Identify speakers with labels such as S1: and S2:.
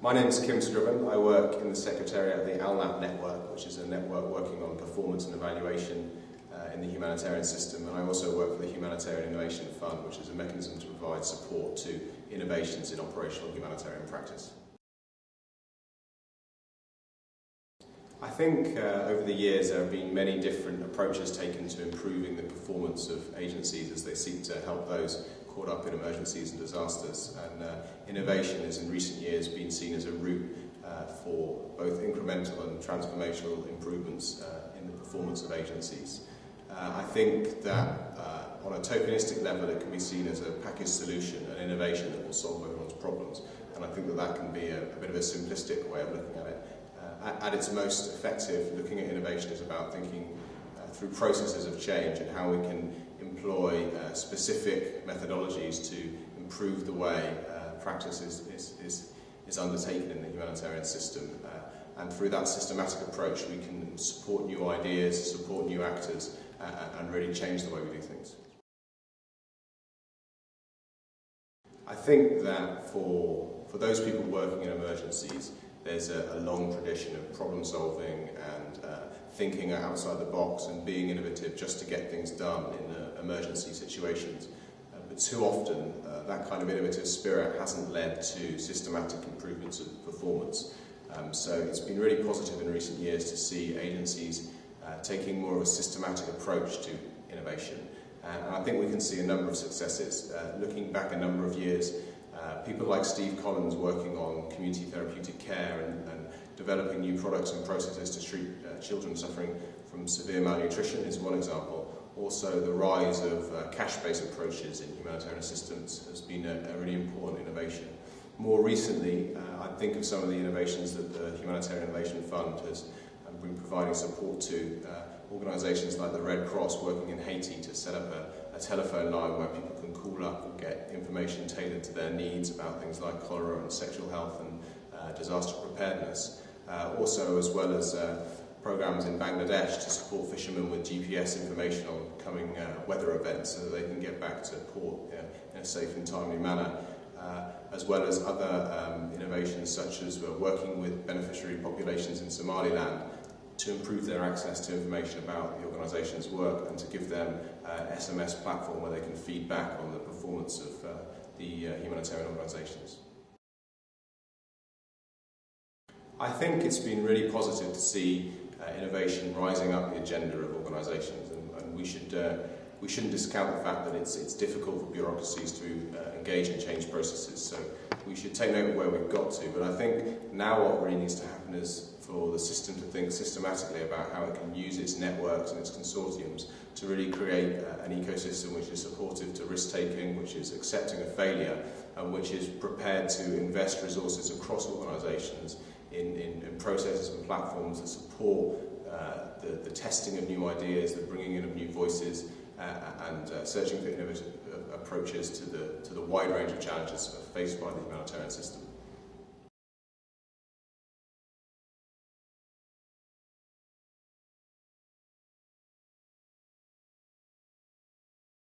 S1: My name is Kim Scriven. I work in the Secretariat of the ALNAP network, which is a network working on performance and evaluation in the humanitarian system, and I also work for the Humanitarian Innovation Fund, which is a mechanism to provide support to innovations in operational humanitarian practice. I think over the years there have been many different approaches taken to improving the performance of agencies as they seek to help those caught up in emergencies and disasters, and innovation has in recent years been seen as a route for both incremental and transformational improvements in the performance of agencies. I think that on a tokenistic level it can be seen as a packaged solution, an innovation that will solve everyone's problems, and I think that that can be a bit of a simplistic way of looking at it. At its most effective, looking at innovation is about thinking through processes of change and how we can employ specific methodologies to improve the way practice is undertaken in the humanitarian system. And through that systematic approach we can support new ideas, support new actors, and really change the way we do things. I think that for those people working in emergencies, there's a long tradition of problem solving and thinking outside the box and being innovative just to get things done in emergency situations. But too often that kind of innovative spirit hasn't led to systematic improvements of performance. So it's been really positive in recent years to see agencies taking more of a systematic approach to innovation. And I think we can see a number of successes. Looking back a number of years, people like Steve Collins working on community therapeutic care and developing new products and processes to treat children suffering from severe malnutrition is one example. Also, the rise of cash-based approaches in humanitarian assistance has been a really important innovation. More recently, I think of some of the innovations that the Humanitarian Innovation Fund has been providing support to. Organisations like the Red Cross working in Haiti to set up a telephone line where people can call up and get information tailored to their needs about things like cholera and sexual health and disaster preparedness. Also, as well as programs in Bangladesh to support fishermen with GPS information on coming weather events so that they can get back to port in a safe and timely manner. As well as other innovations such as working with beneficiary populations in Somaliland to improve their access to information about the organisation's work and to give them an SMS platform where they can feed back on the performance of the humanitarian organisations. I think it's been really positive to see innovation rising up the agenda of organisations, and we shouldn't discount the fact that it's difficult for bureaucracies to engage in change processes, so we should take note of where we've got to. But I think now what really needs to happen is for the system to think systematically about how it can use its networks and its consortiums to really create an ecosystem which is supportive to risk-taking, which is accepting of failure, and which is prepared to invest resources across organisations in processes and platforms that support the testing of new ideas, the bringing in of new voices, and searching for innovative approaches to the wide range of challenges faced by the humanitarian system.